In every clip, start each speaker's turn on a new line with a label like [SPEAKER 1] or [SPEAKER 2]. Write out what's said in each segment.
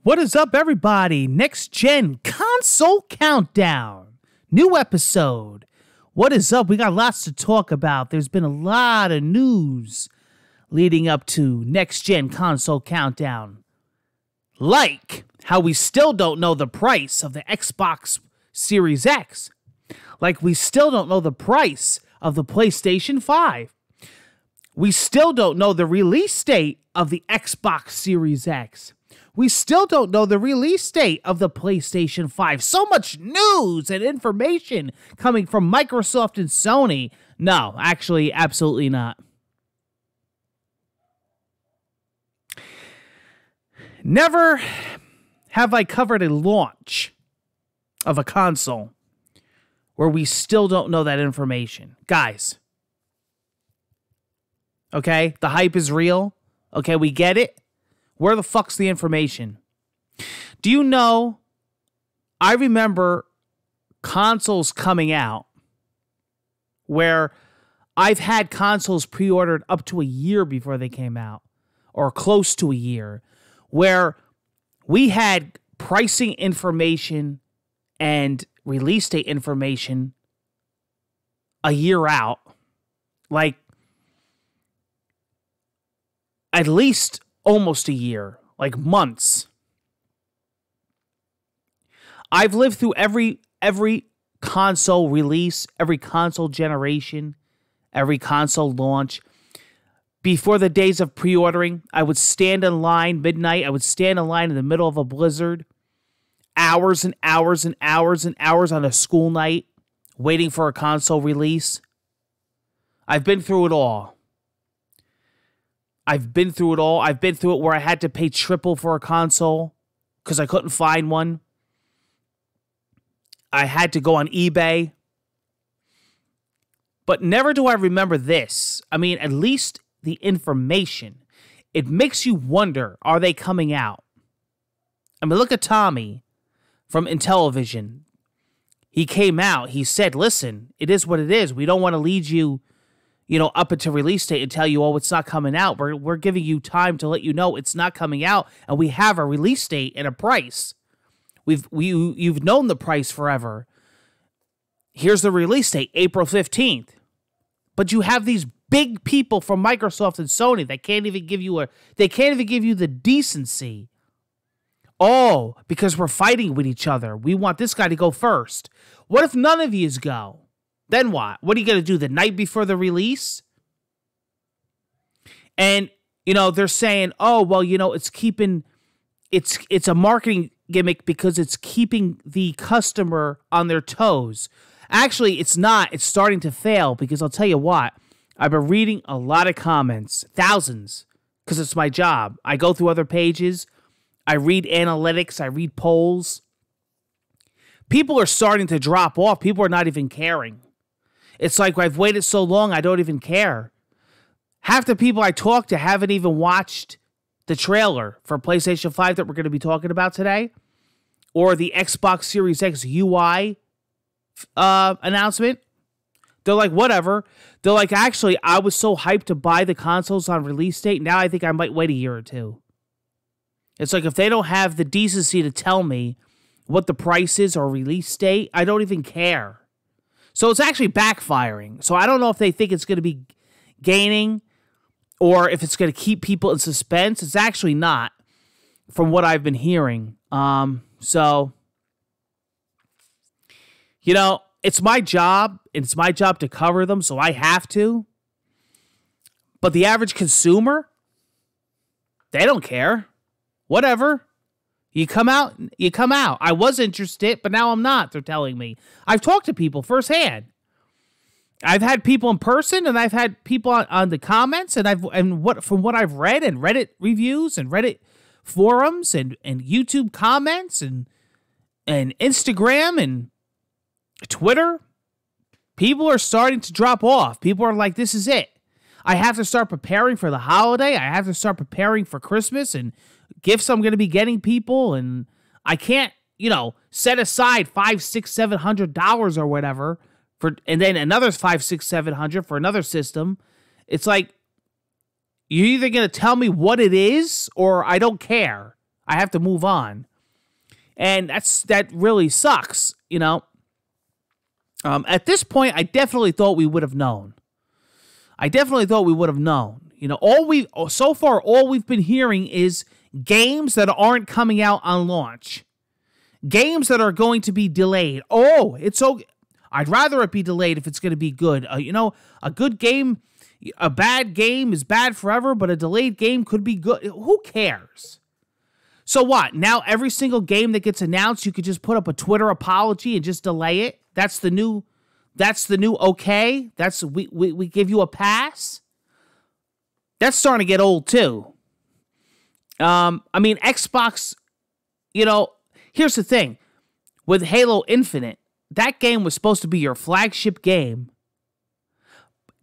[SPEAKER 1] What is up, everybody? Next Gen Console Countdown. New episode. What is up? We got lots to talk about. There's been a lot of news leading up to Next Gen Console Countdown. Like how we still don't know the price of the Xbox Series X. Like we still don't know the price of the PlayStation 5. We still don't know the release date of the Xbox Series X. We still don't know the release date of the PlayStation 5. So much news and information coming from Microsoft and Sony. No, actually, absolutely not. Never have I covered a launch of a console where we still don't know that information. Guys, okay, the hype is real. Okay, we get it. Where the fuck's the information? Do you know, I remember consoles coming out where I've had consoles pre-ordered up to a year before they came out, or close to a year, where we had pricing information and release date information a year out, like at least almost a year, like months. I've lived through every console release, every console generation, every console launch. Before the days of pre-ordering, I would stand in line midnight. I would stand in line in the middle of a blizzard, hours and hours and hours and hours on a school night, waiting for a console release. I've been through it all. I've been through it where I had to pay triple for a console because I couldn't find one. I had to go on eBay. But never do I remember this. I mean, at least the information. It makes you wonder, are they coming out? I mean, look at Tommy from Intellivision. He came out. He said, listen, it is what it is. We don't want to lead you, up until release date and tell you, oh, it's not coming out. We're giving you time to let you know it's not coming out, and we have a release date and a price. You've known the price forever. Here's the release date, April 15th. But you have these big people from Microsoft and Sony that can't even give you the decency. Oh, because we're fighting with each other. We want this guy to go first. What if none of yous go? Then what? What are you going to do the night before the release? And, they're saying, oh, well, it's a marketing gimmick because it's keeping the customer on their toes. Actually, it's not. It's starting to fail because I'll tell you what. I've been reading a lot of comments, thousands, because it's my job. I go through other pages. I read analytics. I read polls. People are starting to drop off. People are not even caring. It's like I've waited so long, I don't even care. Half the people I talk to haven't even watched the trailer for PlayStation 5 that we're going to be talking about today, or the Xbox Series X UI announcement. They're like, whatever. They're like, actually, I was so hyped to buy the consoles on release date. Now I think I might wait a year or two. It's like if they don't have the decency to tell me what the price is or release date, I don't even care. So it's actually backfiring. So I don't know if they think it's going to be gaining or if it's going to keep people in suspense. It's actually not, from what I've been hearing. So, it's my job. It's my job to cover them, so I have to. But the average consumer, they don't care. Whatever. You come out, you come out. I was interested, but now I'm not, they're telling me. I've talked to people firsthand. I've had people in person, and I've had people on the comments, from what I've read, and Reddit reviews, and Reddit forums, and YouTube comments, and Instagram, and Twitter. People are starting to drop off. People are like, this is it. I have to start preparing for the holiday. I have to start preparing for Christmas, and gifts I'm going to be getting people, and I can't, set aside $500, $600, $700 or whatever and then another $500, $600, $700 for another system. It's like, you're either going to tell me what it is or I don't care. I have to move on. And that really sucks, you know. At this point, I definitely thought we would have known. You know, so far, all we've been hearing is games that aren't coming out on launch. Games that are going to be delayed. Oh, it's okay. I'd rather it be delayed if it's going to be good. You know, a good game, a bad game is bad forever, but a delayed game could be good. Who cares? So what? Now every single game that gets announced, you could just put up a Twitter apology and just delay it? That's the new okay? We give you a pass? That's starting to get old too. I mean, Xbox, you know, here's the thing. With Halo Infinite, that game was supposed to be your flagship game.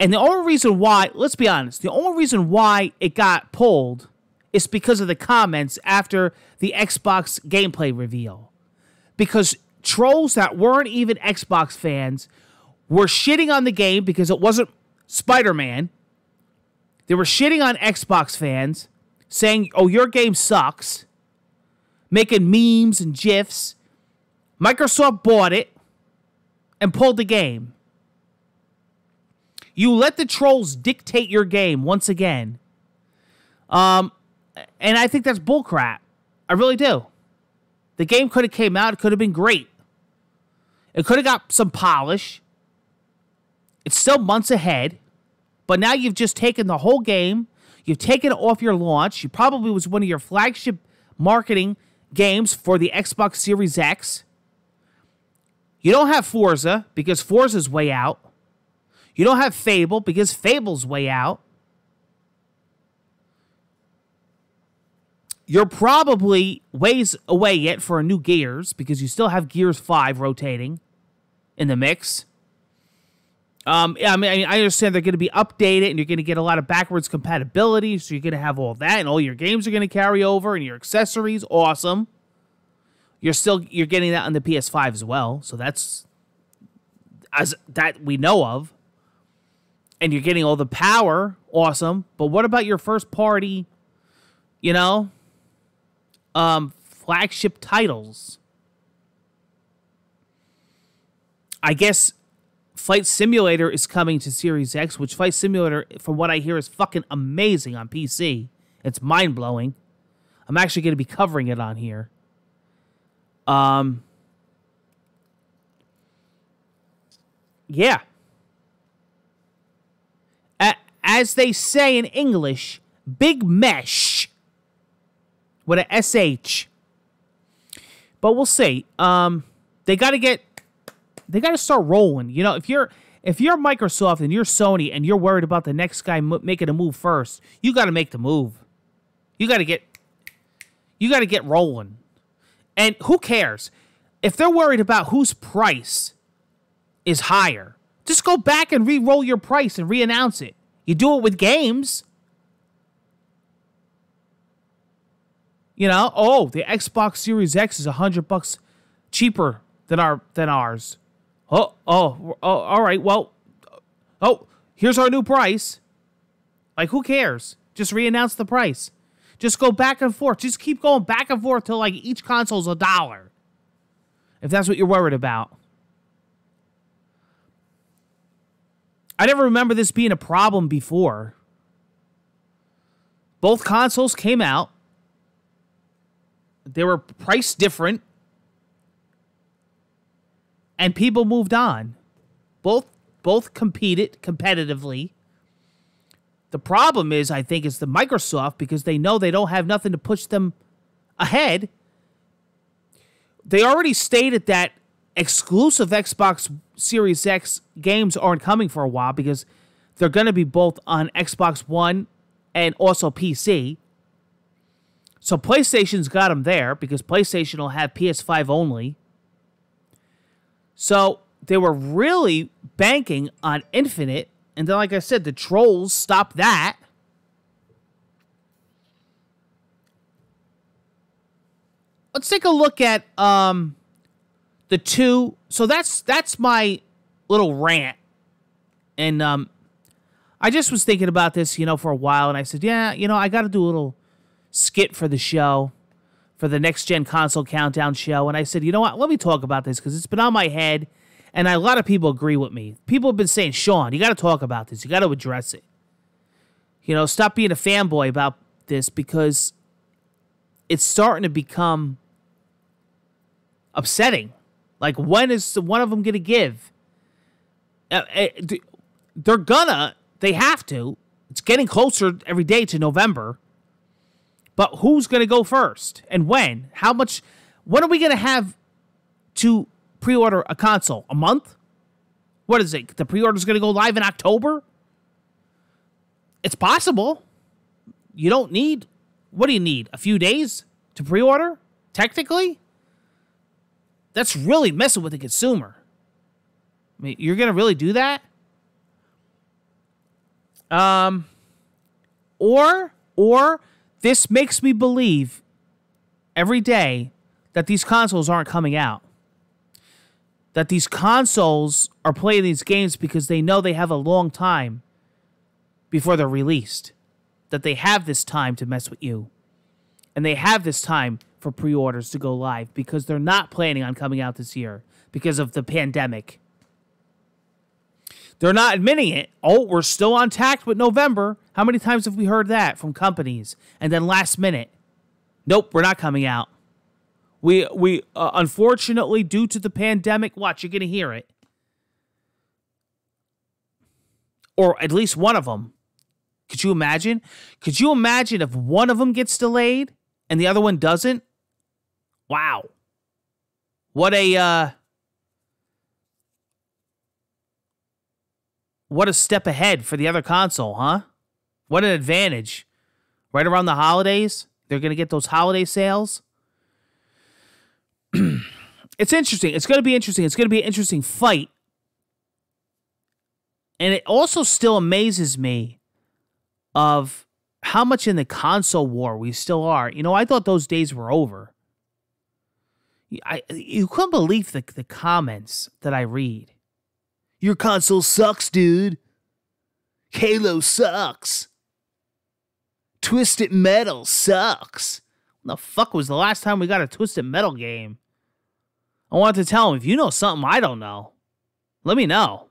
[SPEAKER 1] And the only reason why, let's be honest, the only reason why it got pulled is because of the comments after the Xbox gameplay reveal. Because trolls that weren't even Xbox fans were shitting on the game because it wasn't Spider-Man. They were shitting on Xbox fans, saying, oh, your game sucks, making memes and GIFs. Microsoft bought it and pulled the game. You let the trolls dictate your game once again. And I think that's bullcrap. I really do. The game could have came out. It could have been great. It could have got some polish. It's still months ahead. But now you've just taken the whole game. You've taken it off your launch. It probably was one of your flagship marketing games for the Xbox Series X. You don't have Forza because Forza's way out. You don't have Fable because Fable's way out. You're probably ways away yet for a new Gears because you still have Gears 5 rotating in the mix. I mean, I understand they're going to be updated and you're going to get a lot of backwards compatibility, so you're going to have all that and all your games are going to carry over and your accessories, awesome. You're getting that on the PS5 as well, so that's as that we know of. And you're getting all the power, awesome. But what about your first party, you know, flagship titles? I guess Flight Simulator is coming to Series X, which Flight Simulator, from what I hear, is fucking amazing on PC. It's mind-blowing. I'm actually going to be covering it on here. Yeah. As they say in English, big mesh with a SH. But we'll see. They got to start rolling. You know, if you're Microsoft and you're Sony and you're worried about the next guy making a move first, you got to make the move. You got to get rolling. And who cares? If they're worried about whose price is higher, just go back and re-roll your price and re-announce it. You do it with games. You know, oh, the Xbox Series X is $100 cheaper than ours. Oh, all right. Well, here's our new price. Like, who cares? Just re-announce the price. Just go back and forth. Just keep going back and forth till like each console's $1. If that's what you're worried about. I never remember this being a problem before. Both consoles came out. They were priced different. And people moved on. Both competed competitively. The problem is, I think, is the Microsoft, because they know they don't have nothing to push them ahead. They already stated that exclusive Xbox Series X games aren't coming for a while because they're going to be both on Xbox One and also PC. So PlayStation's got them there because PlayStation will have PS5 only. So they were really banking on Infinite. And then, like I said, the trolls stopped that. Let's take a look at the two. So that's my little rant. And I just was thinking about this, for a while. And I said, yeah, I got to do a little skit for the show for the Next Gen Console Countdown show, and I said, you know what? Let me talk about this because it's been on my head, and a lot of people agree with me. People have been saying, Sean, you got to talk about this. You got to address it. You know, stop being a fanboy about this because it's starting to become upsetting. Like, when is one of them going to give? They have to. It's getting closer every day to November. But who's going to go first? And when? How much? When are we going to have to pre-order a console? A month? What is it? The pre-order's going to go live in October? It's possible. You don't need... What do you need? A few days to pre-order? Technically? That's really messing with the consumer. I mean, you're going to really do that? Or this makes me believe every day that these consoles aren't coming out. That these consoles are playing these games because they know they have a long time before they're released. That they have this time to mess with you. And they have this time for pre-orders to go live because they're not planning on coming out this year because of the pandemic. They're not admitting it. Oh, we're still on tact with November. How many times have we heard that from companies? And then last minute, nope, we're not coming out. We unfortunately, due to the pandemic, watch, you're going to hear it. Or at least one of them. Could you imagine? Could you imagine if one of them gets delayed and the other one doesn't? Wow. What a step ahead for the other console, huh? What an advantage. Right around the holidays, they're going to get those holiday sales. It's interesting. It's going to be interesting. It's going to be an interesting fight. And it also still amazes me of how much in the console war we still are. You know, I thought those days were over. You couldn't believe the comments that I read. Your console sucks, dude. Halo sucks. Twisted Metal sucks. When the fuck was the last time we got a Twisted Metal game? I wanted to tell him, if you know something I don't know, let me know.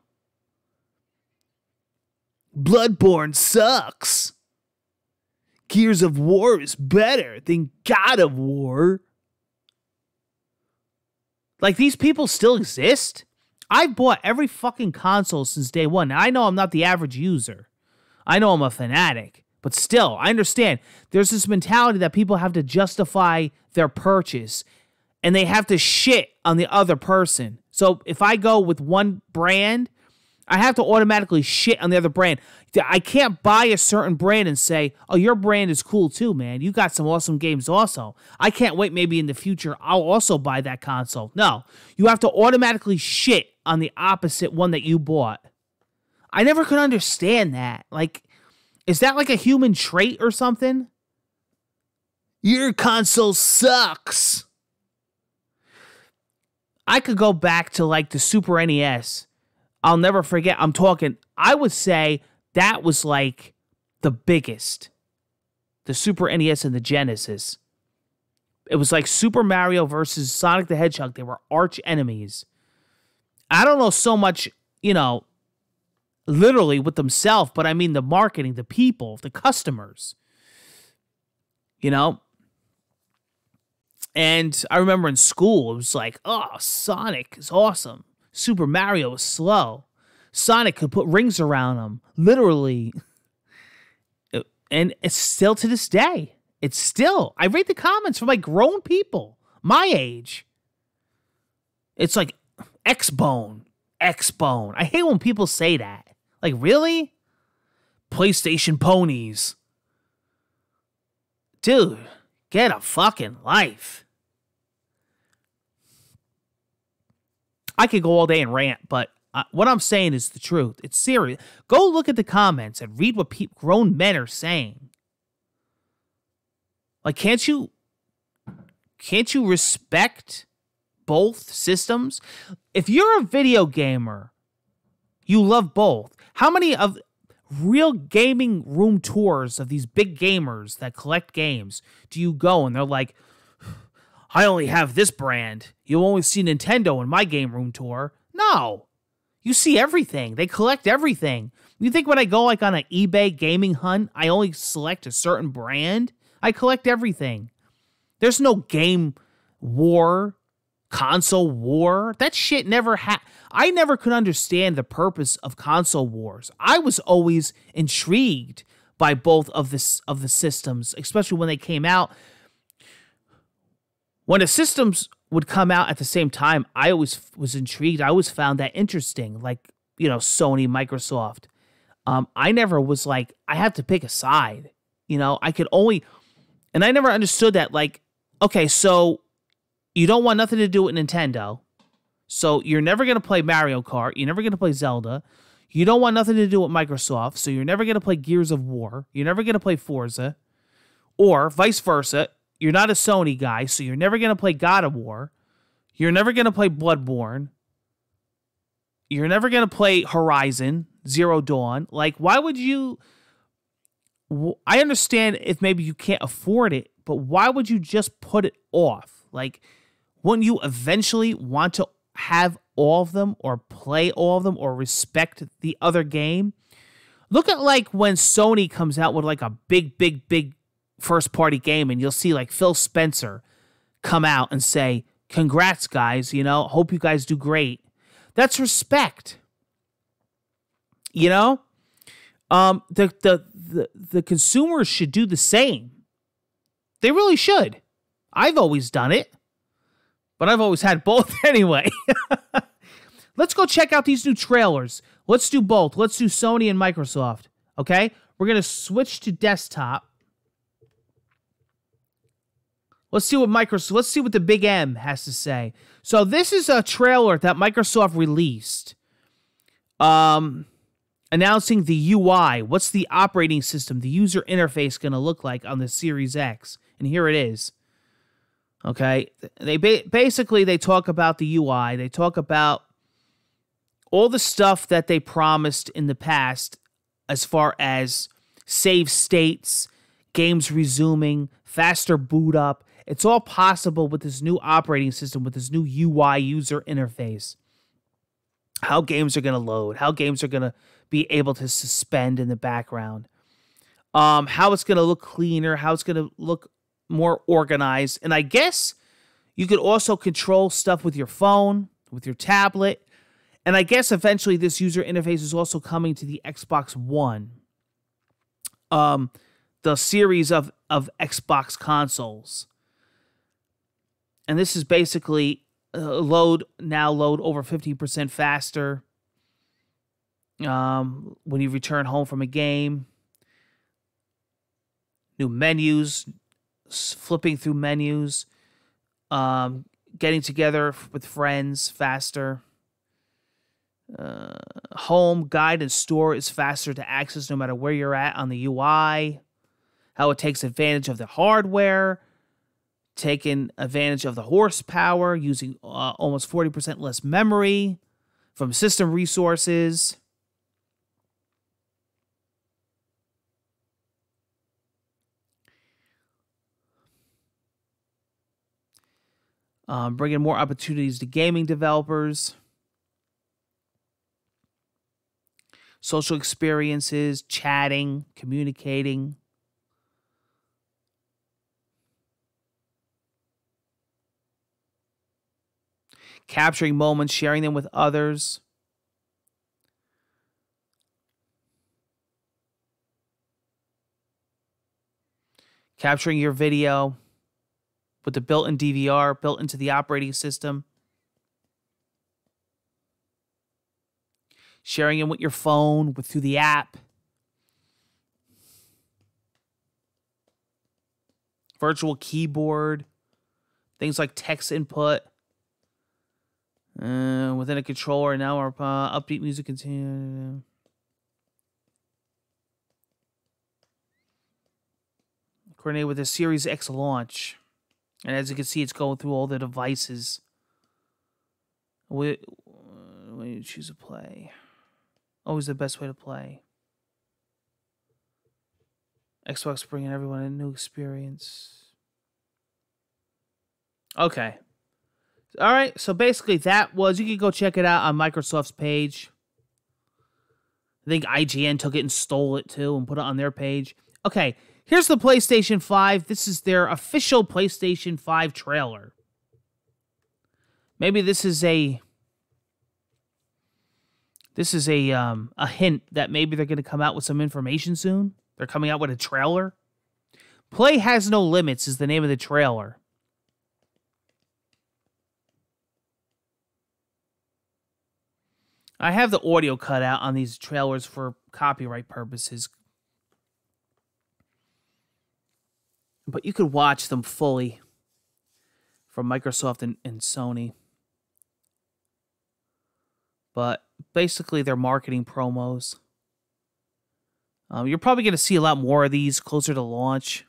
[SPEAKER 1] Bloodborne sucks. Gears of War is better than God of War. Like, these people still exist? I've bought every fucking console since day one. Now, I know I'm not the average user. I know I'm a fanatic. But still, I understand. There's this mentality that people have to justify their purchase. And they have to shit on the other person. So if I go with one brand, I have to automatically shit on the other brand. I can't buy a certain brand and say, oh, your brand is cool too, man. You got some awesome games also. I can't wait, maybe in the future, I'll also buy that console. No, you have to automatically shit on the opposite one that you bought. I never could understand that. Like, is that like a human trait or something? Your console sucks. I could go back to like the Super NES. I'll never forget. I would say that was like the biggest. The Super NES and the Genesis. It was like Super Mario versus Sonic the Hedgehog. They were arch enemies. I don't know so much, you know, literally with themselves, but I mean the marketing, the people, the customers. You know? And I remember in school, it was like, oh, Sonic is awesome. Super Mario is slow. Sonic could put rings around him. Literally. And it's still to this day. It's still. I read the comments from like grown people my age. It's like X-Bone. X-Bone. I hate when people say that. Like, really? PlayStation ponies. Dude, get a fucking life. I could go all day and rant, but what I'm saying is the truth. It's serious. Go look at the comments and read what grown men are saying. Like, can't you respect both systems? If you're a video gamer, you love both. How many of real gaming room tours of these big gamers that collect games do you go and they're like, I only have this brand. You'll only see Nintendo in my game room tour. No. You see everything. They collect everything. You think when I go like on an eBay gaming hunt, I only select a certain brand? I collect everything. There's no game war, console war. That shit never I never could understand the purpose of console wars. I was always intrigued by both of the systems, especially when they came out. When the systems would come out at the same time, I always was intrigued. I always found that interesting, like, Sony, Microsoft. I never was like, I have to pick a side. I could only, and I never understood that, like, okay, so you don't want nothing to do with Nintendo. So you're never going to play Mario Kart. You're never going to play Zelda. You don't want nothing to do with Microsoft. So you're never going to play Gears of War. You're never going to play Forza. Or vice versa. You're not a Sony guy, so you're never going to play God of War. You're never going to play Bloodborne. You're never going to play Horizon Zero Dawn. Like, why would you... I understand if maybe you can't afford it, but why would you just put it off? Like, wouldn't you eventually want to have all of them or play all of them or respect the other game? Look at, like, when Sony comes out with, like, a big first-party game, and you'll see, like, Phil Spencer come out and say, congrats, guys, hope you guys do great. That's respect. The consumers should do the same. They really should. I've always done it, but I've always had both anyway. Let's go check out these new trailers. Let's do both. Let's do Sony and Microsoft, okay? We're going to switch to desktop. Let's see what the Big M has to say. So this is a trailer that Microsoft released, announcing the UI. What's the operating system, the user interface going to look like on the Series X? And here it is. Okay, they basically talk about the UI. They talk about all the stuff that they promised in the past, as far as save states, games resuming, faster boot up. It's all possible with this new operating system, with this new UI user interface. How games are going to load, how games are going to be able to suspend in the background, how it's going to look cleaner, how it's going to look more organized. And I guess you could also control stuff with your phone, with your tablet. And I guess eventually this user interface is also coming to the Xbox One, the series of Xbox consoles. And this is basically load over 50% faster when you return home from a game. New menus, flipping through menus, getting together with friends faster. Home, guide, and store is faster to access no matter where you're at on the UI. How it takes advantage of the hardware, taking advantage of the horsepower, using almost 40% less memory from system resources. Bringing more opportunities to gaming developers. Social experiences, chatting, communicating. Capturing moments, sharing them with others. Capturing your video with the built-in DVR built into the operating system. Sharing it with your phone through the app. Virtual keyboard. Things like text input. Within a controller, now our upbeat music continue. Coordinate with the Series X launch. And as you can see, it's going through all the devices. When you choose to play. Always the best way to play. Xbox bringing everyone a new experience. Okay. All right. So basically, that was, you can go check it out on Microsoft's page. I think IGN took it and stole it too and put it on their page. Okay. Here's the PlayStation 5. This is their official PlayStation 5 trailer. Maybe this is a hint that maybe they're going to come out with some information soon. They're coming out with a trailer. Play Has No Limits is the name of the trailer. I have the audio cut out on these trailers for copyright purposes. But you could watch them fully from Microsoft and Sony. But basically, they're marketing promos. You're probably going to see a lot more of these closer to launch.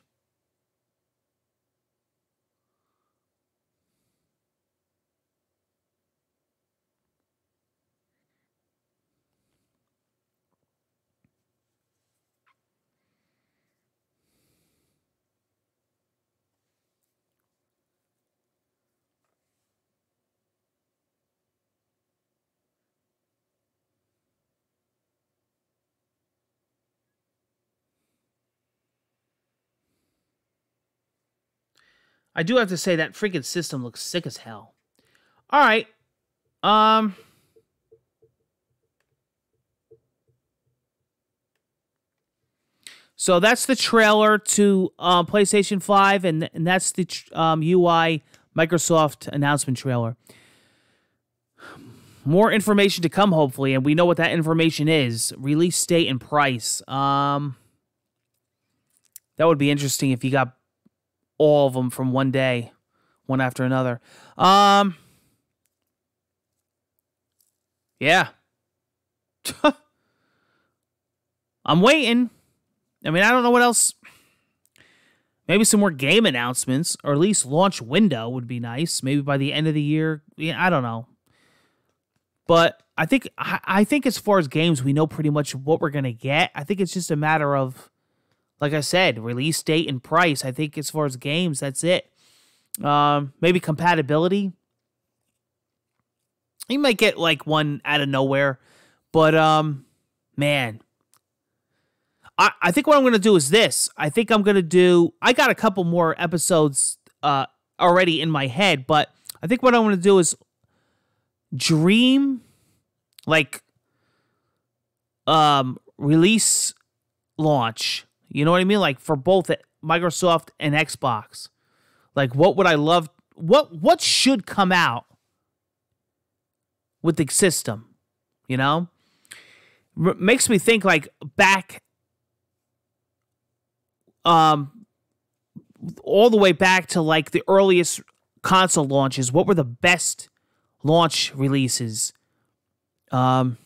[SPEAKER 1] I do have to say that freaking system looks sick as hell. All right. So that's the trailer to PlayStation 5, and that's the UI Microsoft announcement trailer. More information to come, hopefully, and we know what that information is. Release date and price. That would be interesting if you got all of them from one day, one after another. Yeah. I'm waiting. I mean, I don't know what else. Maybe some more game announcements, or at least launch window would be nice. Maybe by the end of the year. Yeah, I don't know. But I think as far as games, we know pretty much what we're going to get. I think it's just a matter of, like I said, release date and price. I think as far as games, that's it. Maybe compatibility. You might get like one out of nowhere. But, man. I think what I'm going to do is this. I think I'm going to do... I got a couple more episodes already in my head, but I think what I'm going to do is dream, like, release launch. You know what I mean? Like, for both Microsoft and Xbox. Like, what would I love... What should come out with the system? You know? Makes me think, like, back... all the way back to like the earliest console launches. What were the best launch releases? Man,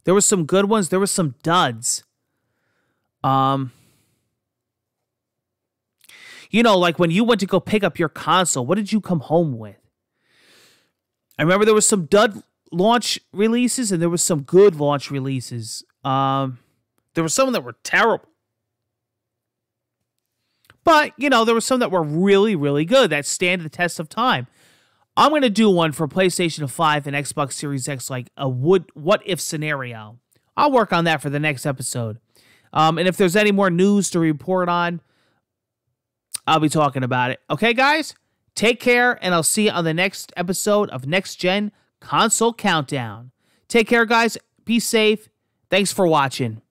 [SPEAKER 1] there were some good ones. There were some duds. You know, like when you went to go pick up your console, what did you come home with? I remember there was some dud launch releases, and there was some good launch releases. There were some that were terrible. But, you know, there were some that were really, really good, that stand the test of time. I'm going to do one for PlayStation 5 and Xbox Series X, like a what-if scenario. I'll work on that for the next episode. And if there's any more news to report on, I'll be talking about it. Okay, guys? Take care, and I'll see you on the next episode of Next Gen Console Countdown. Take care, guys. Be safe. Thanks for watching.